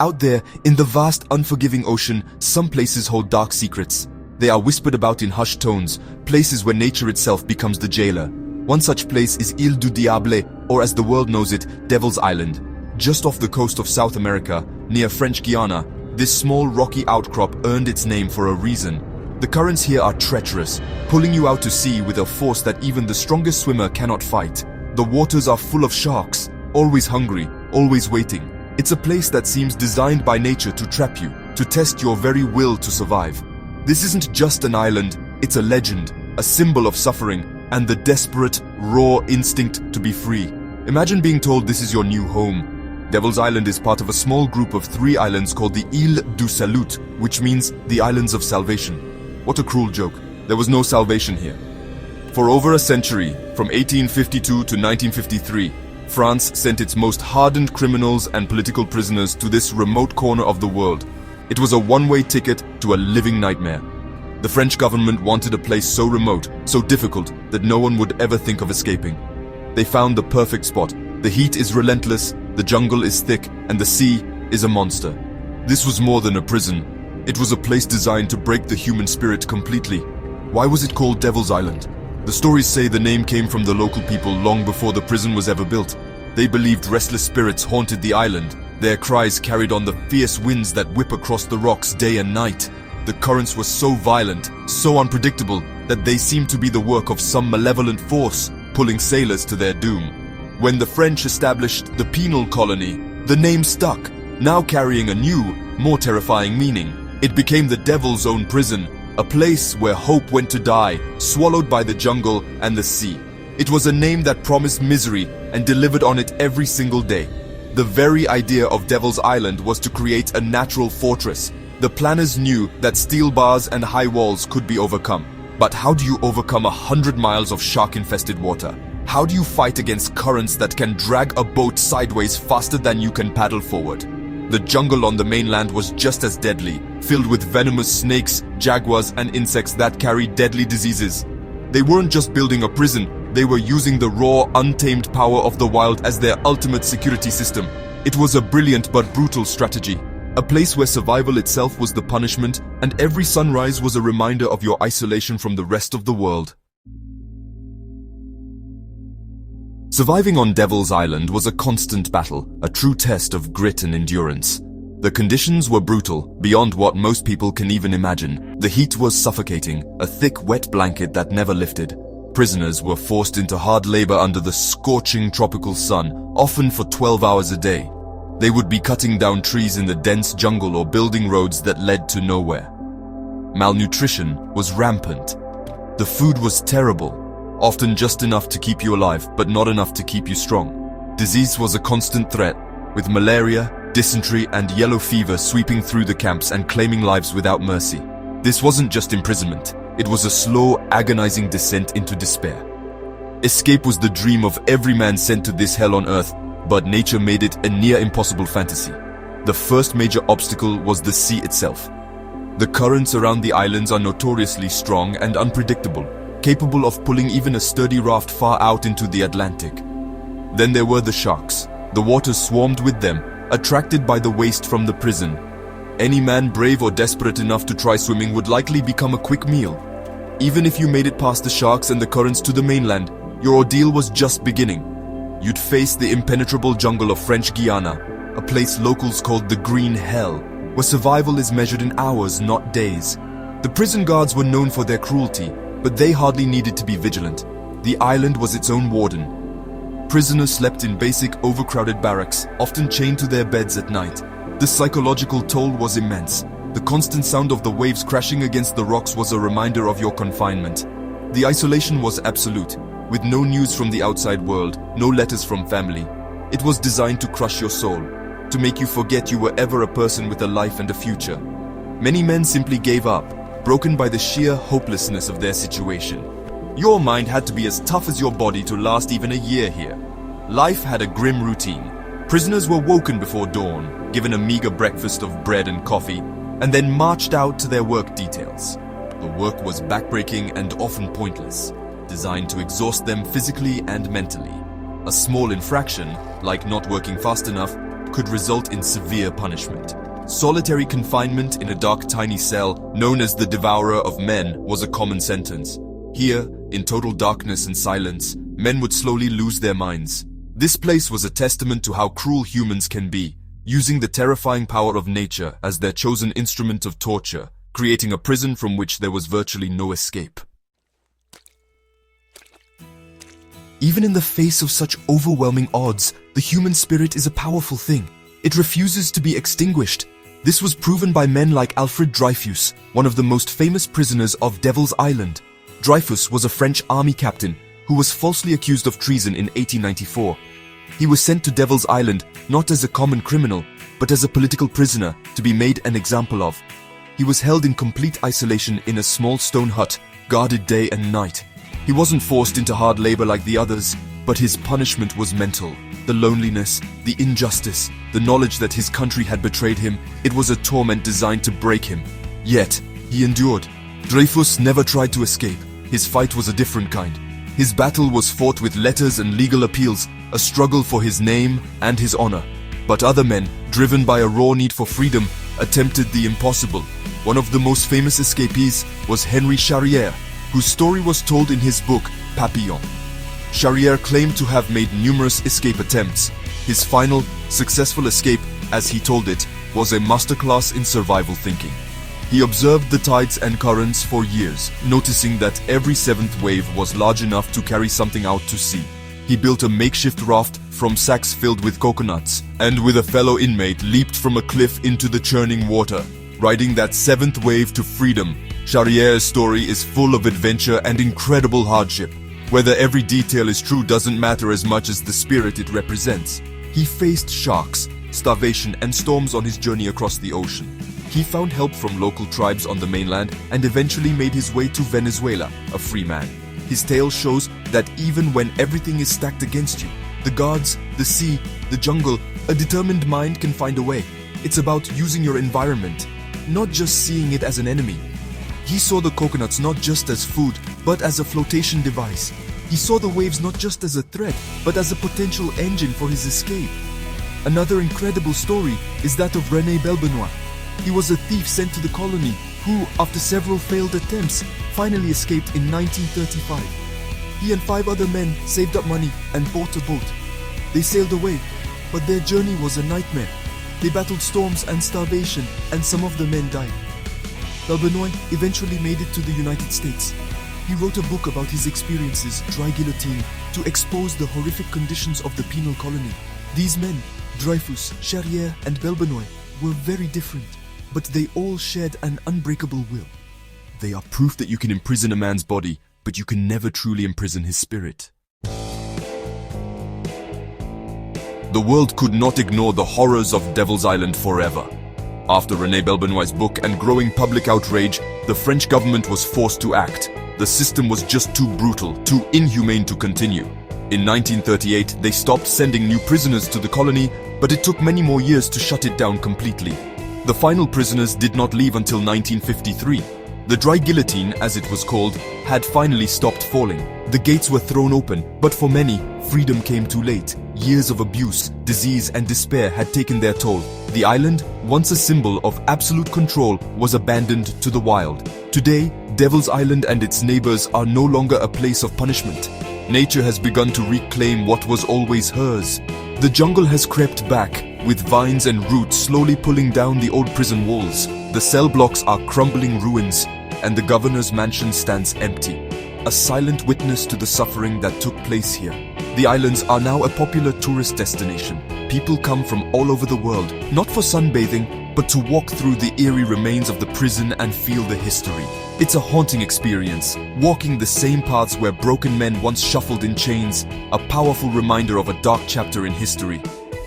Out there, in the vast, unforgiving ocean, some places hold dark secrets. They are whispered about in hushed tones, places where nature itself becomes the jailer. One such place is Île du Diable, or as the world knows it, Devil's Island. Just off the coast of South America, near French Guiana, this small rocky outcrop earned its name for a reason. The currents here are treacherous, pulling you out to sea with a force that even the strongest swimmer cannot fight. The waters are full of sharks, always hungry, always waiting. It's a place that seems designed by nature to trap you, to test your very will to survive. This isn't just an island, it's a legend, a symbol of suffering, and the desperate, raw instinct to be free. Imagine being told this is your new home. Devil's Island is part of a small group of 3 islands called the Île du Salut, which means the Islands of Salvation. What a cruel joke. There was no salvation here. For over a century, from 1852 to 1953, France sent its most hardened criminals and political prisoners to this remote corner of the world. It was a one-way ticket to a living nightmare. The French government wanted a place so remote, so difficult, that no one would ever think of escaping. They found the perfect spot. The heat is relentless, the jungle is thick, and the sea is a monster. This was more than a prison. It was a place designed to break the human spirit completely. Why was it called Devil's Island? The stories say the name came from the local people long before the prison was ever built. They believed restless spirits haunted the island. Their cries carried on the fierce winds that whip across the rocks day and night. The currents were so violent, so unpredictable, that they seemed to be the work of some malevolent force, pulling sailors to their doom. When the French established the penal colony, the name stuck, now carrying a new, more terrifying meaning. It became the devil's own prison, a place where hope went to die, swallowed by the jungle and the sea. It was a name that promised misery and delivered on it every single day. The very idea of Devil's Island was to create a natural fortress. The planners knew that steel bars and high walls could be overcome. But how do you overcome 100 miles of shark-infested water? How do you fight against currents that can drag a boat sideways faster than you can paddle forward? The jungle on the mainland was just as deadly, filled with venomous snakes, jaguars, and insects that carried deadly diseases. They weren't just building a prison, they were using the raw, untamed power of the wild as their ultimate security system. It was a brilliant but brutal strategy. A place where survival itself was the punishment, and every sunrise was a reminder of your isolation from the rest of the world. Surviving on Devil's Island was a constant battle, a true test of grit and endurance. The conditions were brutal, beyond what most people can even imagine. The heat was suffocating, a thick, wet blanket that never lifted. Prisoners were forced into hard labor under the scorching tropical sun, often for 12 hours a day. They would be cutting down trees in the dense jungle or building roads that led to nowhere. Malnutrition was rampant. The food was terrible, often just enough to keep you alive, but not enough to keep you strong. Disease was a constant threat, with malaria, dysentery, and yellow fever sweeping through the camps and claiming lives without mercy. This wasn't just imprisonment, it was a slow, agonizing descent into despair. Escape was the dream of every man sent to this hell on earth, but nature made it a near-impossible fantasy. The first major obstacle was the sea itself. The currents around the islands are notoriously strong and unpredictable, capable of pulling even a sturdy raft far out into the Atlantic. Then there were the sharks. The water swarmed with them, attracted by the waste from the prison. Any man brave or desperate enough to try swimming would likely become a quick meal. Even if you made it past the sharks and the currents to the mainland, your ordeal was just beginning. You'd face the impenetrable jungle of French Guiana, a place locals called the Green Hell, where survival is measured in hours, not days. The prison guards were known for their cruelty, but they hardly needed to be vigilant. The island was its own warden. Prisoners slept in basic, overcrowded barracks, often chained to their beds at night. The psychological toll was immense. The constant sound of the waves crashing against the rocks was a reminder of your confinement. The isolation was absolute, with no news from the outside world, no letters from family. It was designed to crush your soul, to make you forget you were ever a person with a life and a future. Many men simply gave up, broken by the sheer hopelessness of their situation. Your mind had to be as tough as your body to last even a year here. Life had a grim routine. Prisoners were woken before dawn, given a meager breakfast of bread and coffee, and then marched out to their work details. The work was backbreaking and often pointless, designed to exhaust them physically and mentally. A small infraction, like not working fast enough, could result in severe punishment. Solitary confinement in a dark, tiny cell, known as the Devourer of Men, was a common sentence. Here, in total darkness and silence, men would slowly lose their minds. This place was a testament to how cruel humans can be, using the terrifying power of nature as their chosen instrument of torture, creating a prison from which there was virtually no escape. Even in the face of such overwhelming odds, the human spirit is a powerful thing. It refuses to be extinguished. This was proven by men like Alfred Dreyfus, one of the most famous prisoners of Devil's Island. Dreyfus was a French army captain who was falsely accused of treason in 1894. He was sent to Devil's Island not as a common criminal, but as a political prisoner to be made an example of. He was held in complete isolation in a small stone hut, guarded day and night. He wasn't forced into hard labor like the others, but his punishment was mental. The loneliness, the injustice, the knowledge that his country had betrayed him, it was a torment designed to break him. Yet, he endured. Dreyfus never tried to escape. His fight was a different kind. His battle was fought with letters and legal appeals, a struggle for his name and his honor. But other men, driven by a raw need for freedom, attempted the impossible. One of the most famous escapees was Henry Charrière, whose story was told in his book, Papillon. Charrière claimed to have made numerous escape attempts. His final, successful escape, as he told it, was a masterclass in survival thinking. He observed the tides and currents for years, noticing that every seventh wave was large enough to carry something out to sea. He built a makeshift raft from sacks filled with coconuts, and with a fellow inmate leaped from a cliff into the churning water, riding that seventh wave to freedom. Charrière's story is full of adventure and incredible hardship. Whether every detail is true doesn't matter as much as the spirit it represents. He faced sharks, starvation, and storms on his journey across the ocean. He found help from local tribes on the mainland and eventually made his way to Venezuela, a free man. His tale shows that even when everything is stacked against you, the gods, the sea, the jungle, a determined mind can find a way. It's about using your environment, not just seeing it as an enemy. He saw the coconuts not just as food, but as a flotation device. He saw the waves not just as a threat, but as a potential engine for his escape. Another incredible story is that of René Belbenois. He was a thief sent to the colony who, after several failed attempts, finally escaped in 1935. He and 5 other men saved up money and bought a boat. They sailed away, but their journey was a nightmare. They battled storms and starvation, and some of the men died. Belbenois eventually made it to the United States. He wrote a book about his experiences, dry guillotine, to expose the horrific conditions of the penal colony. These men, Dreyfus, Charrière, and Belbenois, were very different, but they all shared an unbreakable will. They are proof that you can imprison a man's body, but you can never truly imprison his spirit. The world could not ignore the horrors of Devil's Island forever. After René Belbenois' book and growing public outrage, the French government was forced to act. The system was just too brutal, too inhumane to continue. In 1938, they stopped sending new prisoners to the colony, but it took many more years to shut it down completely. The final prisoners did not leave until 1953. The dry guillotine, as it was called, had finally stopped falling. The gates were thrown open, but for many, freedom came too late. Years of abuse, disease, and despair had taken their toll. The island, once a symbol of absolute control, was abandoned to the wild. Today, Devil's Island and its neighbors are no longer a place of punishment. Nature has begun to reclaim what was always hers. The jungle has crept back, with vines and roots slowly pulling down the old prison walls. The cell blocks are crumbling ruins, and the governor's mansion stands empty, a silent witness to the suffering that took place here. The islands are now a popular tourist destination. People come from all over the world, not for sunbathing, but to walk through the eerie remains of the prison and feel the history. It's a haunting experience, walking the same paths where broken men once shuffled in chains, a powerful reminder of a dark chapter in history.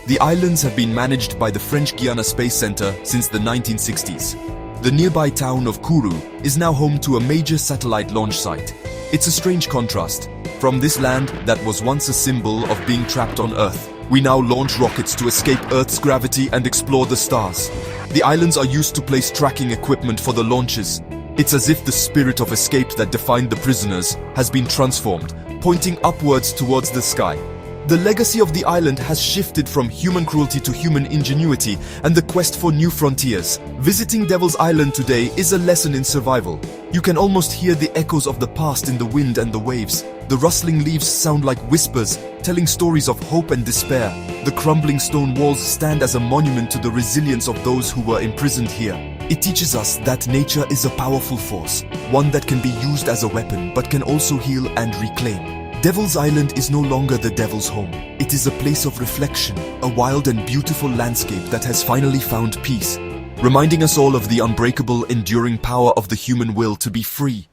The islands have been managed by the French Guiana Space Center since the 1960s. The nearby town of Kourou is now home to a major satellite launch site. It's a strange contrast. From this land that was once a symbol of being trapped on Earth, we now launch rockets to escape Earth's gravity and explore the stars. The islands are used to place tracking equipment for the launches. It's as if the spirit of escape that defined the prisoners has been transformed, pointing upwards towards the sky. The legacy of the island has shifted from human cruelty to human ingenuity and the quest for new frontiers. Visiting Devil's Island today is a lesson in survival. You can almost hear the echoes of the past in the wind and the waves. The rustling leaves sound like whispers, telling stories of hope and despair. The crumbling stone walls stand as a monument to the resilience of those who were imprisoned here. It teaches us that nature is a powerful force, one that can be used as a weapon but can also heal and reclaim. Devil's Island is no longer the devil's home. It is a place of reflection, a wild and beautiful landscape that has finally found peace, reminding us all of the unbreakable, enduring power of the human will to be free.